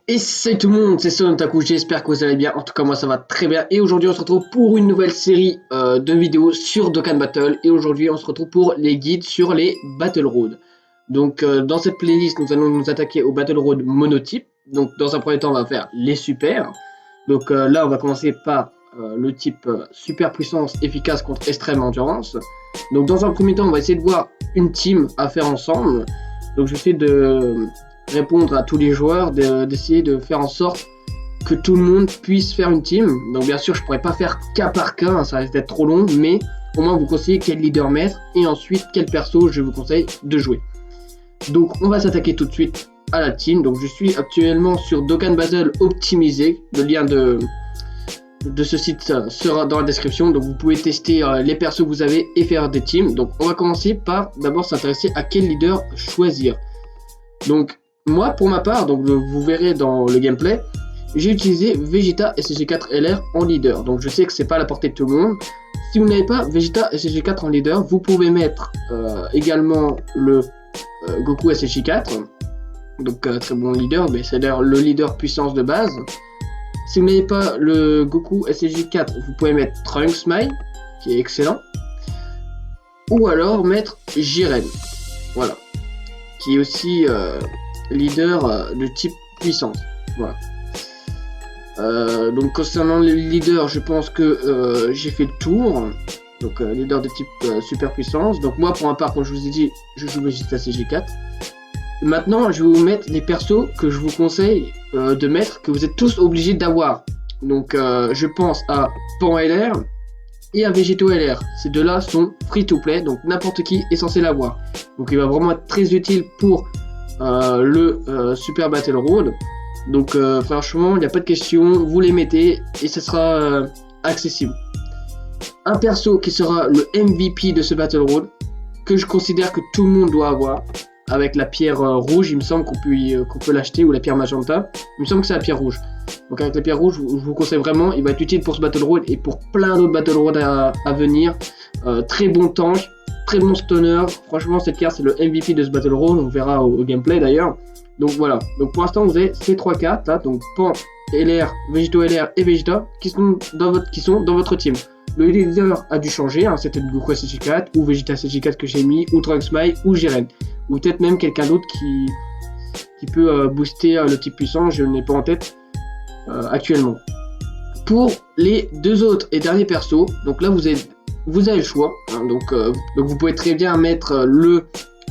Et c'est tout le monde, c'est Sontaku, j'espère que vous allez bien, en tout cas moi ça va très bien. Et aujourd'hui on se retrouve pour une nouvelle série de vidéos sur Dokkan Battle. Et aujourd'hui on se retrouve pour les guides sur les Battle Road. Donc dans cette playlist nous allons nous attaquer au Battle Road monotype. Donc dans un premier temps on va faire les super. Donc là on va commencer par le type super puissance efficace contre extrême endurance. Donc dans un premier temps on va essayer de voir une team à faire ensemble. Donc je vais essayer de répondre à tous les joueurs, d'essayer de faire en sorte que tout le monde puisse faire une team. Donc bien sûr je pourrais pas faire cas par cas, hein, ça risque d'être trop long, mais au moins vous conseillez quel leader mettre et ensuite quel perso je vous conseille de jouer. Donc on va s'attaquer tout de suite à la team. Donc je suis actuellement sur Dokkan Battle optimisé, le lien de ce site sera dans la description, donc vous pouvez tester les persos que vous avez et faire des teams. Donc on va commencer par d'abord s'intéresser à quel leader choisir. Donc moi pour ma part, donc vous verrez dans le gameplay, j'ai utilisé Vegeta SG4LR en leader. Donc je sais que c'est pas à la portée de tout le monde. Si vous n'avez pas Vegeta SG4 en leader, vous pouvez mettre également le Goku SG4. Donc très bon leader, mais c'est d'ailleurs le leader puissance de base. Si vous n'avez pas le Goku SG4, vous pouvez mettre Trunks Smile, qui est excellent. Ou alors mettre Jiren, voilà, qui est aussi leader de type puissance. Voilà. Donc concernant les leaders, je pense que j'ai fait le tour. Donc leader de type super puissance. Donc moi pour ma part, comme je vous ai dit, je joue Vegeta SG4. Maintenant, je vais vous mettre les persos que je vous conseille de mettre, que vous êtes tous obligés d'avoir. Donc, je pense à Pan LR et à Végéto LR. Ces deux-là sont free to play, donc n'importe qui est censé l'avoir. Donc, il va vraiment être très utile pour le Super Battle Road. Donc, franchement, il n'y a pas de question, vous les mettez et ce sera accessible. Un perso qui sera le MVP de ce Battle Road, que je considère que tout le monde doit avoir. Avec la pierre rouge, il me semble qu'on peut l'acheter, ou la pierre magenta. Il me semble que c'est la pierre rouge. Donc avec la pierre rouge, je vous conseille vraiment, il va être utile pour ce Battle Road et pour plein d'autres Battle Road à venir. Très bon tank, très bon stunner. Franchement, cette carte, c'est le MVP de ce Battle Road. On verra au gameplay d'ailleurs. Donc voilà. Donc pour l'instant, vous avez ces trois cartes là. Donc Pan, LR, Végéto LR et Vegeta qui sont dans votre team. Le leader a dû changer, hein, c'était le Goku SG4 ou Vegeta SG4 que j'ai mis, ou Trunks Smile ou Jiren. Ou peut-être même quelqu'un d'autre qui peut booster le type puissant, je ne l'ai pas en tête actuellement. Pour les deux autres et derniers persos, donc là vous avez le choix, hein, donc vous pouvez très bien mettre le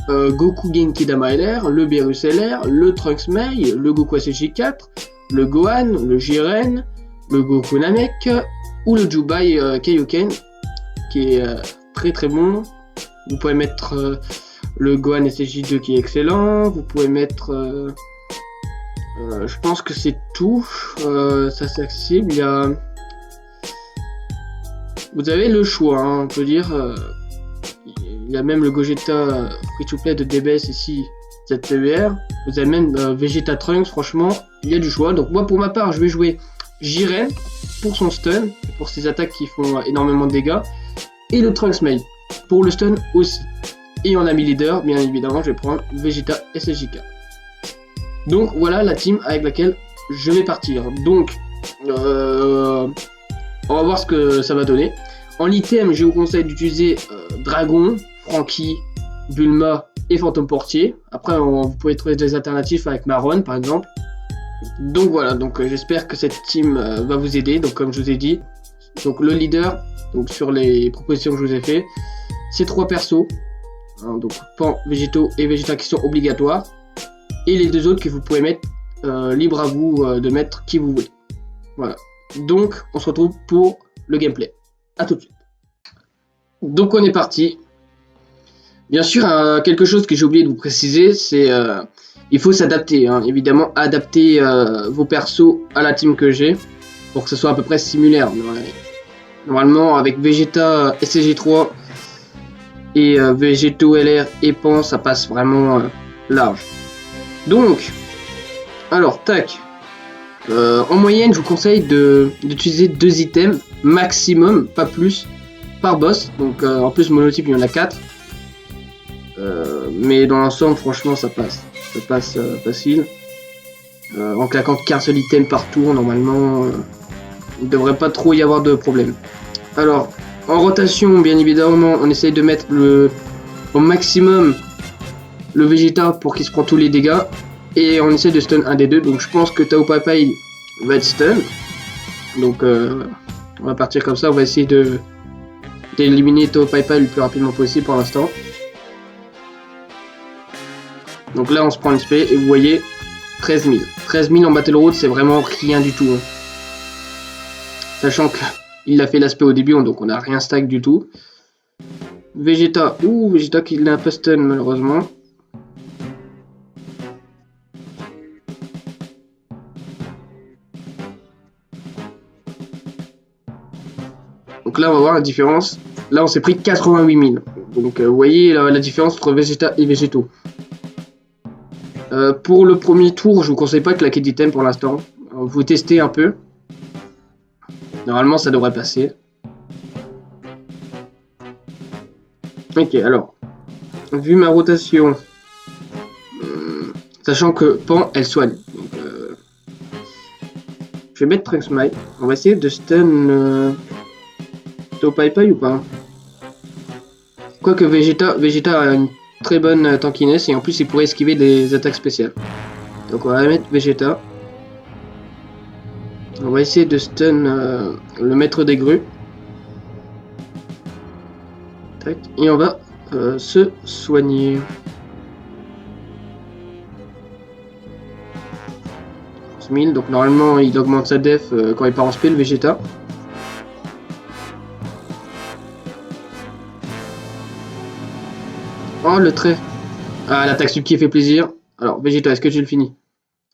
Goku Genki Dama LR, le Beerus LR, le Trunks Smile, le Goku SG4, le Gohan, le Jiren, le Goku Namek, ou le Jubai Kaioken, qui est très très bon. Vous pouvez mettre le Gohan SSJ2 qui est excellent. Vous pouvez mettre... je pense que c'est tout. Ça c'est accessible. Vous avez le choix, hein, on peut dire. Il y a même le Gogeta free-to-play de DBS ici, ZTER. Vous avez même Vegeta Trunks, franchement, il y a du choix. Donc moi pour ma part, je vais jouer Jiren pour son stun, pour ses attaques qui font énormément de dégâts, et le Trunks Smile pour le stun aussi. Et en ami leader, bien évidemment, je vais prendre Vegeta SSJ4. Donc voilà la team avec laquelle je vais partir. Donc on va voir ce que ça va donner. En item, je vous conseille d'utiliser Dragon, Franky, Bulma et Fantôme Portier. Après, vous pouvez trouver des alternatives avec Marron par exemple. Donc voilà, donc j'espère que cette team va vous aider. Donc comme je vous ai dit, donc le leader, donc sur les propositions que je vous ai fait, ces trois persos, hein, donc Pan, Végéto et Vegeta qui sont obligatoires, et les deux autres que vous pouvez mettre libre à vous de mettre qui vous voulez. Voilà. Donc on se retrouve pour le gameplay. À tout de suite. Donc on est parti. Bien sûr, quelque chose que j'ai oublié de vous préciser, c'est il faut s'adapter, hein, évidemment, adapter vos persos à la team que j'ai pour que ce soit à peu près similaire. Normalement, avec Vegeta SCG3 et Végéto LR et Pan, ça passe vraiment large. Donc, alors, tac. En moyenne, je vous conseille d'utiliser 2 items maximum, pas plus, par boss. Donc, en plus, monotype, il y en a 4. Mais dans l'ensemble, franchement, ça passe facile. En claquant qu'un seul item par tour, normalement, il ne devrait pas trop y avoir de problème. Alors, en rotation, bien évidemment, on essaye de mettre au maximum le Vegeta pour qu'il se prend tous les dégâts. Et on essaie de stun un des deux. Donc je pense que Tao Pai Pai va être stun. Donc on va partir comme ça. On va essayer d'éliminer Tao Pai Pai le plus rapidement possible pour l'instant. Donc là on se prend une spé et vous voyez 13 000. 13 000 en Battle Road, c'est vraiment rien du tout. Hein. Sachant qu'il a fait l'aspect au début, donc on n'a rien stack du tout. Vegeta, Vegeta qui l'a un peu stun malheureusement. Donc là on va voir la différence. Là on s'est pris 88 000. Donc vous voyez la différence entre Vegeta et Végétaux. Pour le premier tour, je vous conseille pas de claquer d'item pour l'instant. Vous testez un peu. Normalement ça devrait passer. Ok, alors. Vu ma rotation, sachant que Pan elle soigne. Donc, je vais mettre Trunks Smite. On va essayer de stun Tao Pai Pai ou pas. Quoique Vegeta a une très bonne tankiness et en plus il pourrait esquiver des attaques spéciales. Donc on va mettre Vegeta. On va essayer de stun le maître des grues. Tac. Et on va se soigner. Donc normalement il augmente sa def quand il part en spé le Vegeta. Oh le trait. Ah l'attaque sub qui fait plaisir. Alors Vegeta, est-ce que tu le finis?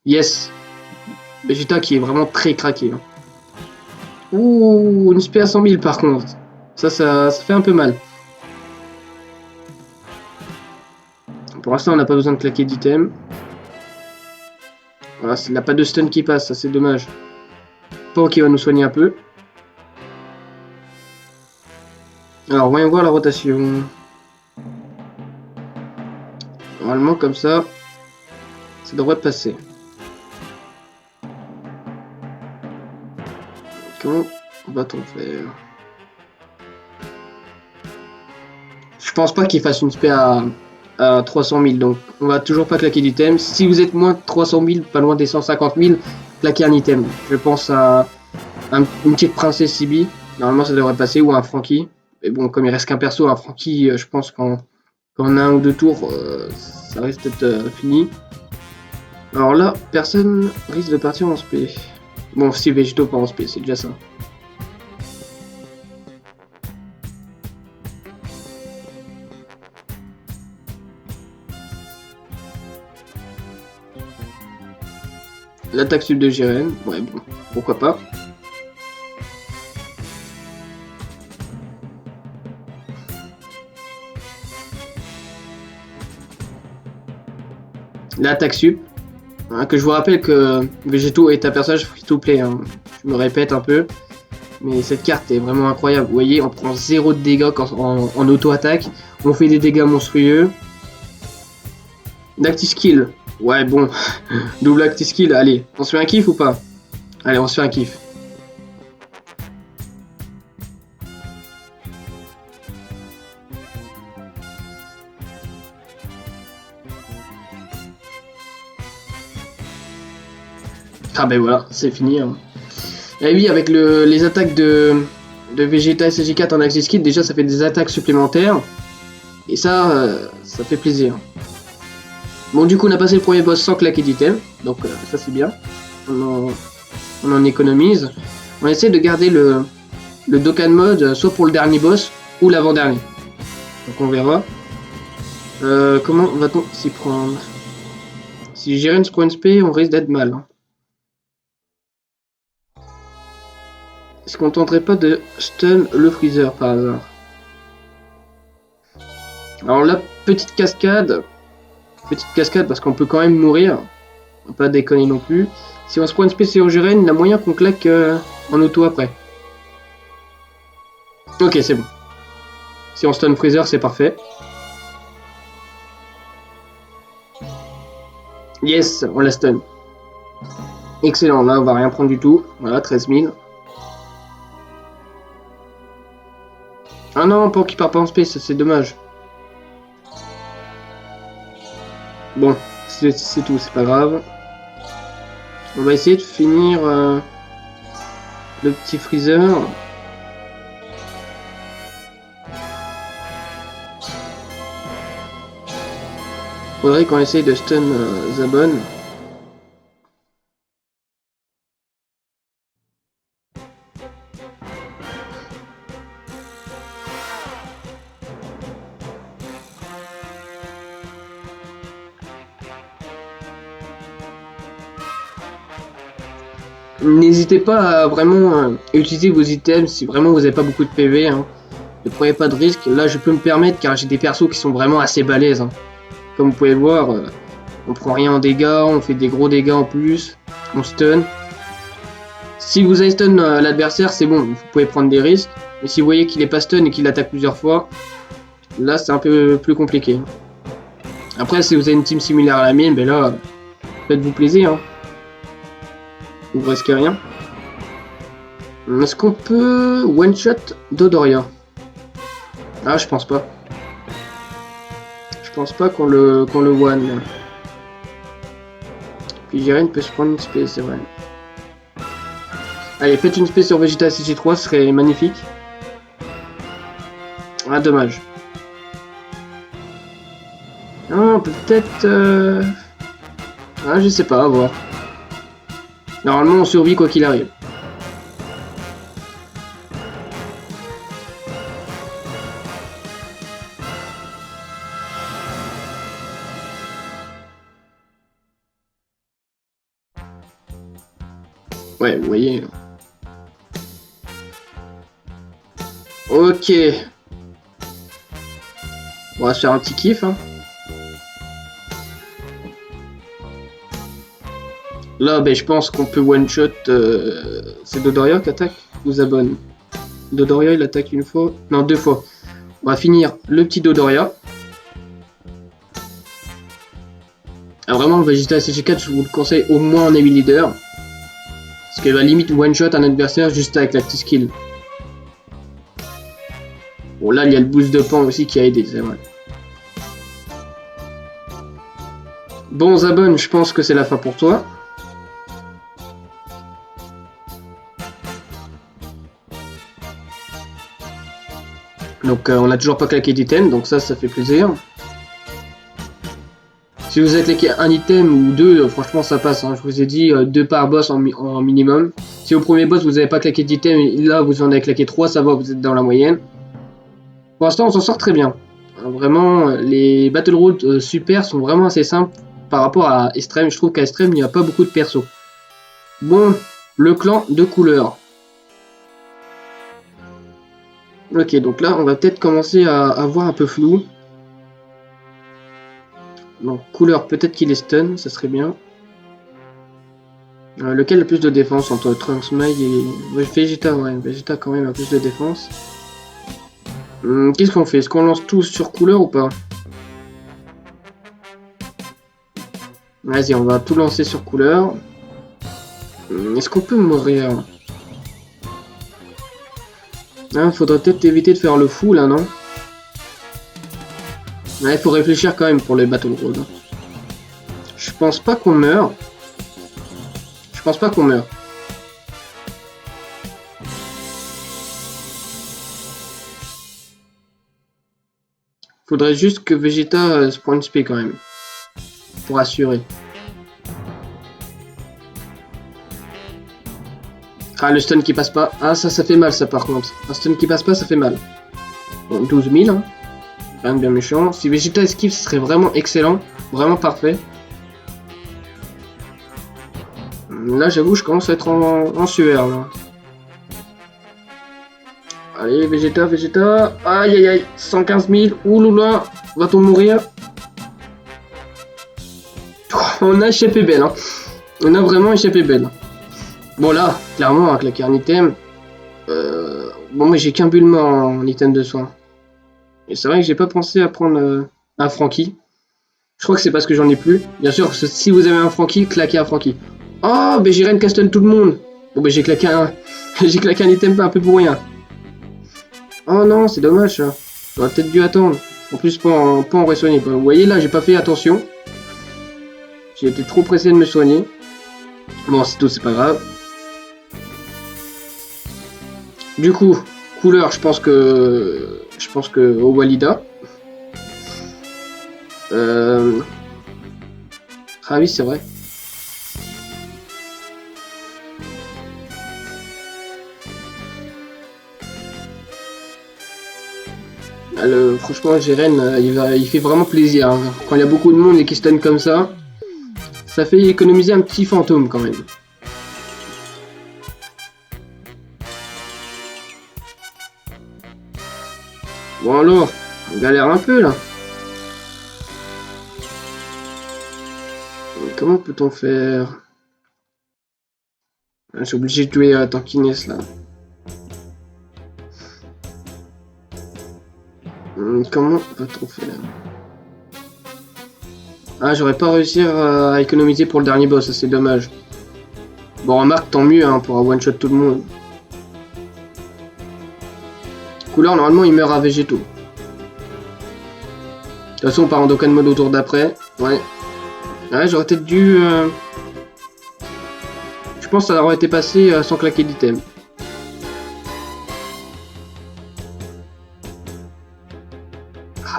Yes. Vegeta qui est vraiment très craqué. Hein. Ouh, une spé à 100 000 par contre. Ça fait un peu mal. Pour l'instant on n'a pas besoin de claquer d'item. Voilà, il n'a pas de stun qui passe, ça c'est dommage. Pan qui va nous soigner un peu. Alors voyons voir la rotation. Normalement comme ça devrait passer. Comment va-t-on faire? Je pense pas qu'il fasse une spé à 300 000, donc on va toujours pas claquer d'item. Si vous êtes moins de 300 000, pas loin des 150 000, claquez un item. Je pense à une petite princesse Sibi, normalement ça devrait passer, ou un Franky. Mais bon, comme il reste qu'un perso, un Franky, je pense qu'en un ou deux tours, ça risque d'être fini. Alors là, personne risque de partir en spé. Bon, si Végétaux part en spé, c'est déjà ça. L'attaque sub de Jiren, ouais bon, pourquoi pas. L'attaque sub, hein, que je vous rappelle que Végétaux est un personnage free-to-play, hein. Je me répète un peu, mais cette carte est vraiment incroyable. Vous voyez, on prend 0 de dégâts en auto-attaque, on fait des dégâts monstrueux. Acti-skill, ouais bon, double acti-skill, allez, on se fait un kiff ou pas? Allez, on se fait un kiff. Ah ben voilà, c'est fini. Hein. Et oui, avec les attaques de Vegeta SG4 en Axis Kid, déjà ça fait des attaques supplémentaires. Et ça, ça fait plaisir. Bon, du coup, on a passé le premier boss sans claquer d'item. Donc ça c'est bien. On en économise. On essaie de garder le Dokkan mode soit pour le dernier boss ou l'avant-dernier. Donc on verra. Comment va-t-on s'y prendre? Si Jiren se prend une spé, on risque d'être mal. Hein. Est-ce qu'on tenterait pas de stun le Freezer par hasard? Alors là, petite cascade parce qu'on peut quand même mourir. On va pas déconner non plus. Si on se prend une spé sur Jiren, il y a moyen qu'on claque en auto après. Ok, c'est bon. Si on stun Freezer, c'est parfait. Yes, on la stun. Excellent, là on va rien prendre du tout. Voilà, 13 000. Ah non, pas qu'il part pas en space, c'est dommage. Bon, c'est tout, c'est pas grave. On va essayer de finir le petit freezer. Faudrait qu'on essaye de stun Zabon. N'hésitez pas à vraiment utiliser vos items si vraiment vous n'avez pas beaucoup de PV. Hein. Ne prenez pas de risque. Là, je peux me permettre car j'ai des persos qui sont vraiment assez balèzes. Hein. Comme vous pouvez le voir, on prend rien en dégâts, on fait des gros dégâts en plus, on stun. Si vous avez stun l'adversaire, c'est bon, vous pouvez prendre des risques. Mais si vous voyez qu'il est pas stun et qu'il attaque plusieurs fois, là c'est un peu plus compliqué. Après, si vous avez une team similaire à la mienne, ben là, faites-vous plaisir. Hein. Vous risquez rien. Est-ce qu'on peut one-shot Dodoria? Ah, je pense pas. Je pense pas qu'on le one. Puis Jiren peut se prendre une space, c'est vrai. Allez, faites une space sur Vegeta CG3, ce serait magnifique. Ah, dommage. Ah, peut-être... Ah, je sais pas, à voir. Normalement, on survit quoi qu'il arrive. Ouais, vous voyez. Ok. On va se faire un petit kiff. Hein. Là, ben, je pense qu'on peut one-shot... C'est Dodoria qui attaque ou Zabon? Dodoria, il attaque une fois. Non, deux fois. On va finir le petit Dodoria. Alors vraiment, le Vegeta CG4, je vous le conseille au moins en heavy leader. Parce qu'elle va limite one-shot un adversaire juste avec la petite skill. Bon, là, il y a le boost de pan aussi qui a aidé, c'est vrai. Bon, Zabon, je pense que c'est la fin pour toi. Donc, on n'a toujours pas claqué d'item, donc ça fait plaisir. Si vous avez claqué un item ou deux, franchement, ça passe. Hein. Je vous ai dit 2 par boss en minimum. Si au premier boss, vous n'avez pas claqué d'item, là, vous en avez claqué 3, ça va, vous êtes dans la moyenne. Pour l'instant, on s'en sort très bien. Vraiment, les Battle Road super sont vraiment assez simples par rapport à Extreme. Je trouve qu'à Extreme, il n'y a pas beaucoup de persos. Bon, le clan de couleur. Ok, donc là, on va peut-être commencer à voir un peu flou. Donc, couleur, peut-être qu'il est stun, ça serait bien. Lequel a le plus de défense entre Trunks, Mai et... Vegeta, ouais, Vegeta quand même a plus de défense. Qu'est-ce qu'on fait? Est-ce qu'on lance tous sur couleur ou pas? Vas-y, on va tout lancer sur couleur. Est-ce qu'on peut mourir? Ah, faudrait peut-être éviter de faire le fou là, non? Ouais, il faut réfléchir quand même pour les Battle Road. Je pense pas qu'on meurt. Je pense pas qu'on meurt. Faudrait juste que Vegeta se prenne SP quand même. Pour assurer. Ah, le stun qui passe pas. Ah, ça fait mal ça par contre. Un stun qui passe pas, ça fait mal. Bon, 12 000. Hein. Rien de bien méchant. Si Vegeta esquive, ce serait vraiment excellent. Vraiment parfait. Là, j'avoue, je commence à être en sueur. Là. Allez, Vegeta, Vegeta. Aïe, aïe, aïe. 115 000. Ouloula. Va-t-on mourir? On a échappé belle. Hein. On a vraiment échappé belle. Bon, là, clairement, avec la claquer un item. Bon, moi, j'ai qu'un Bulma en item de soin. Et c'est vrai que j'ai pas pensé à prendre un Franky. Je crois que c'est parce que j'en ai plus. Bien sûr, si vous avez un Franky, claquez un Franky. Oh, ben Jiren castonne tout le monde. Bon, ben j'ai claqué un... j'ai claqué un item un peu pour rien. Oh non, c'est dommage ça. J'aurais peut-être dû attendre. En plus, pas en re-soigner. Vous voyez, là, j'ai pas fait attention. J'ai été trop pressé de me soigner. Bon, c'est tout, c'est pas grave. Du coup, couleur, je pense que... au Walida. Ah oui, c'est vrai. Franchement, Jiren, il fait vraiment plaisir. Hein. Quand il y a beaucoup de monde et qu'il stun comme ça fait économiser un petit fantôme quand même. Bon alors, on galère un peu là. Comment peut-on faire? Je suis obligé de jouer à Tankiness là. Comment va-t-on faire? Ah, j'aurais pas réussi à économiser pour le dernier boss, ça c'est dommage. Bon, remarque, tant mieux hein, pour one-shot tout le monde. Couleur, normalement, il meurt à végétaux. De toute façon, on part en Dokkan mode au tour d'après. Ouais. Ouais, j'aurais peut-être dû... Je pense que ça aurait été passé sans claquer d'item.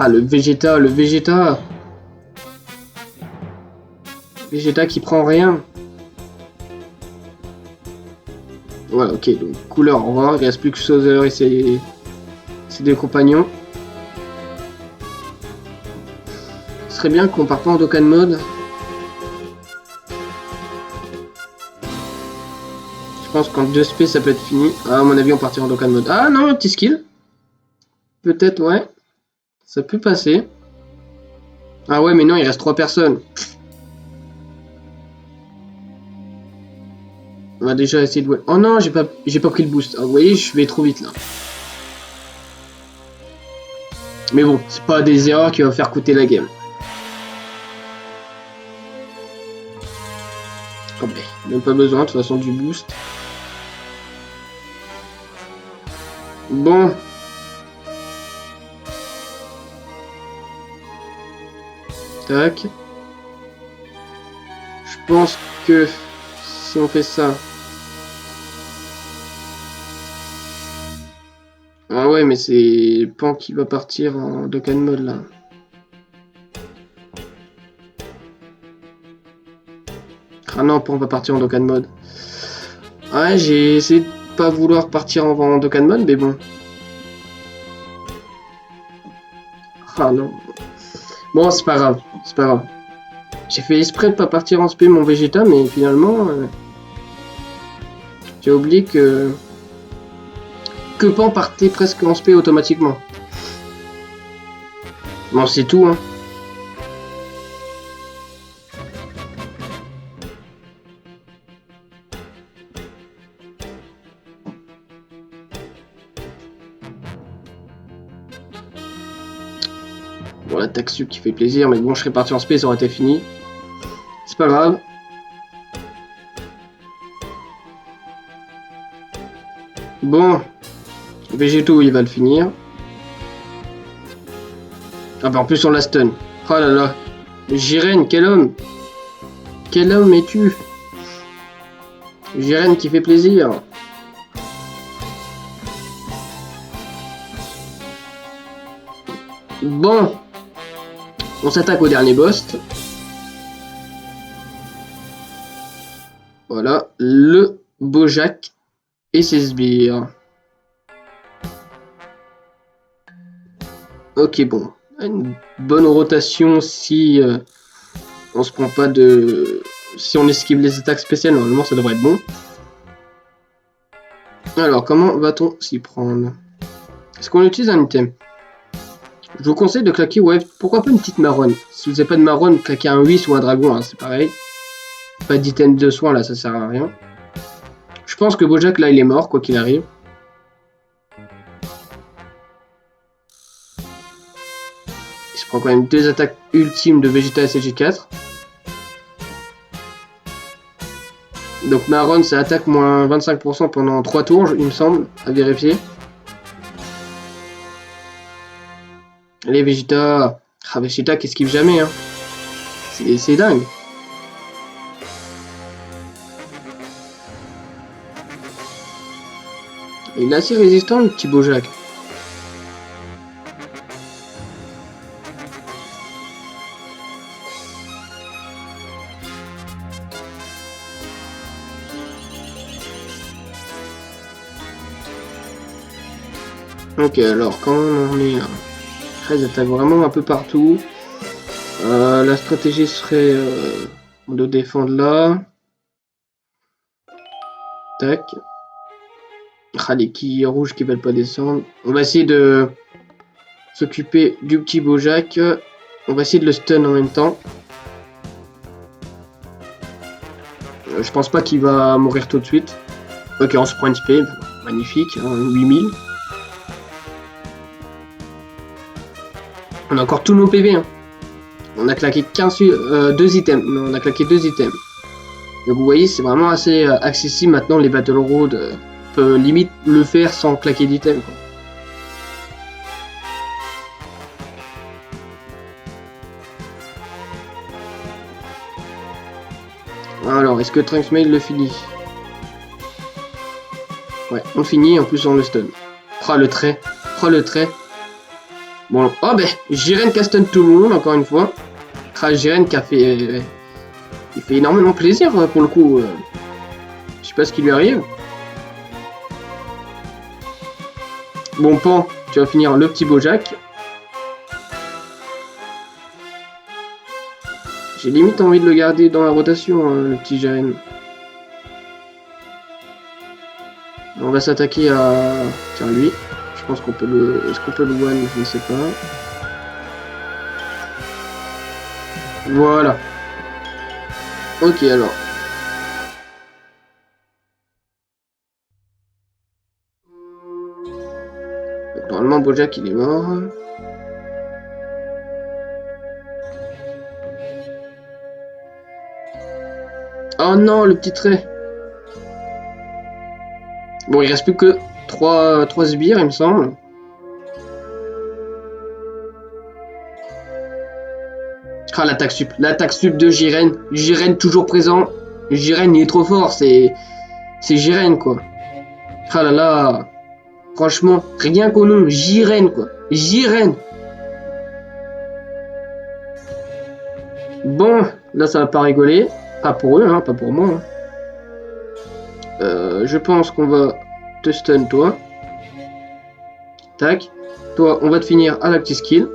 Ah, le Vegeta, le Vegeta. Vegeta qui prend rien. Ouais, ok, donc couleur, au revoir. Il reste plus que Sozer et ses deux compagnons. Ce serait bien qu'on parte pas en Dokkan mode. Je pense qu'en 2 SP ça peut être fini. Ah, à mon avis, on partira en Dokkan mode. Ah non, un petit skill. Peut-être, ouais. Ça peut passer. Ah ouais, mais non, il reste 3 personnes. On va déjà essayer de... Oh non, j'ai pas pris le boost. Ah, vous voyez, je vais trop vite là. Mais bon, c'est pas des erreurs qui vont faire coûter la game. Oh ben, même pas besoin de toute façon du boost. Bon. Tac. Je pense que si on fait ça... Ah ouais, mais c'est Pan qui va partir en Dokkan mode là. Ah non, Pan va partir en Dokkan mode. Ouais, j'ai essayé de pas vouloir partir en Dokkan mode, mais bon. Ah non. Bon, c'est pas grave, c'est pas grave. J'ai fait exprès de pas partir en SP mon Vegeta, mais finalement... j'ai oublié que Pan partait presque en SP automatiquement. Bon, c'est tout, hein. Bon, l'attaque sub qui fait plaisir, mais bon, je serais parti en SP, ça aurait été fini. C'est pas grave. Bon, Végéto, il va le finir. Ah bah en plus on la stun. Oh là là. Jiren, quel homme. Quel homme es-tu? Jiren qui fait plaisir. Bon. On s'attaque au dernier boss. Voilà. Le Bojack et ses sbires. Ok, bon. Une bonne rotation si on se prend pas de... Si on esquive les attaques spéciales, normalement ça devrait être bon. Alors, comment va-t-on s'y prendre? Est-ce qu'on utilise un item? Je vous conseille de claquer, ouais, pourquoi pas une petite marronne. Si vous n'avez pas de marronne, claquez un 8 ou un dragon, hein, c'est pareil. Pas d'item de soin, là, ça sert à rien. Je pense que Bojack, là, il est mort, quoi qu'il arrive. Il se prend quand même 2 attaques ultimes de Vegeta SG4. Donc Marron, ça attaque moins 25% pendant 3 tours, il me semble, à vérifier. Allez, Vegeta. Ah, Vegeta qui esquive jamais, hein. C'est dingue. Il est assez résistant, le petit Bojack. Ok, alors, comment on est là? Ils attaquent vraiment un peu partout. La stratégie serait de défendre là. Tac. Ah, les quilles rouges qui veulent pas descendre. On va essayer de s'occuper du petit Bojack. On va essayer de le stun en même temps. Je pense pas qu'il va mourir tout de suite. Ok, on se prend une spé. Magnifique, hein, 8000. On a encore tous nos PV. Hein. On a claqué 2 items. Non, on a claqué 2 items. Donc vous voyez, c'est vraiment assez accessible maintenant. Les Battle Road peut limite le faire sans claquer d'items. Alors, est-ce que Trunks Mail le finit? Ouais, on finit, en plus on le stun. Oh le trait, oh le trait. Bon, oh ben, Jiren qui a stun tout le monde, encore une fois. Jiren qui a fait... il fait énormément plaisir, pour le coup. Je sais pas ce qui lui arrive. Bon, Pan, tu vas finir le petit Bojack. J'ai limite envie de le garder dans la rotation, hein, le petit Jiren. On va s'attaquer à... Tiens, lui. Je pense qu'on peut le... Est-ce qu'on peut le one? Je ne sais pas. Voilà. Ok, alors. Donc, normalement, Bojack, il est mort. Oh non, le petit trait. Bon, il reste plus que 3 sbires, il me semble. Ah, l'attaque sup de Jiren. Jiren toujours présent. Jiren, il est trop fort, c'est Jiren, quoi. Ah là là. Franchement, rien qu'au nom, Jiren, quoi. Jiren. Bon, là, ça va pas rigoler. Pas pour eux, hein, pas pour moi. Hein. Je pense qu'on va te stun, toi. Tac. Toi, on va te finir à la petite skill.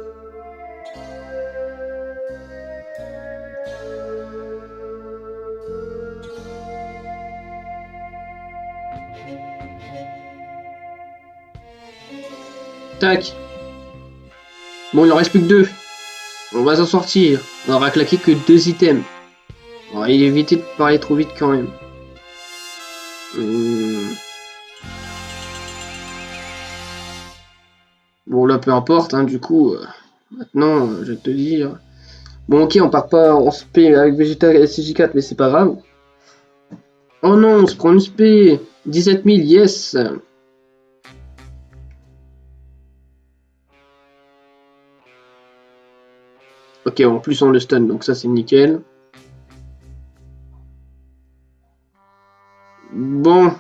Tac. Bon, il en reste plus que 2. On va s'en sortir. On aura claqué que 2 items. On va éviter de parler trop vite quand même. Bon, là, peu importe, hein, du coup. Maintenant, je vais te dire. Bon, ok, on part pas en spé avec Vegeta SCJ4, mais c'est pas grave. Oh non, on se prend une spé. 17 000, yes. Ok, en plus on le stun, donc ça c'est nickel. Bon,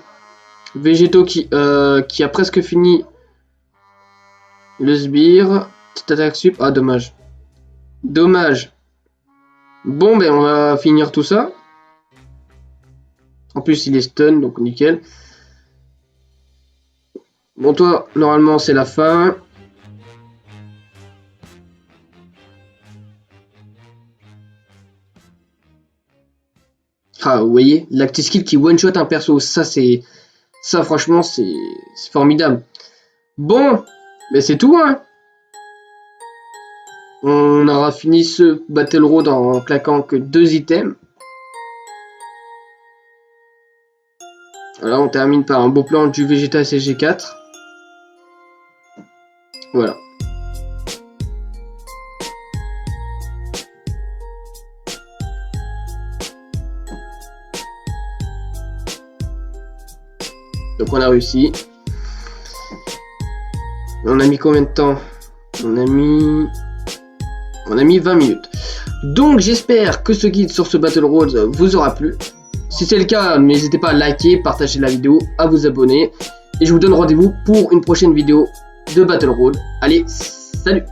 Végéto qui a presque fini le sbire. Petite attaque sup. Ah, dommage. Dommage. Bon, ben on va finir tout ça. En plus, il est stun, donc nickel. Bon, toi, normalement, c'est la fin. Ah, vous voyez, l'active skill qui one-shot un perso, ça, c'est... Ça, franchement, c'est formidable. Bon, mais c'est tout, hein. On aura fini ce Battle Road en claquant que 2 items. Voilà, on termine par un beau plan du Vegeta SG4. Voilà. Donc on a réussi. On a mis combien de temps? On a mis 20 minutes. Donc j'espère que ce guide sur ce Battle Road vous aura plu. Si c'est le cas, n'hésitez pas à liker, partager la vidéo, à vous abonner. Et je vous donne rendez-vous pour une prochaine vidéo de Battle Road. Allez, salut!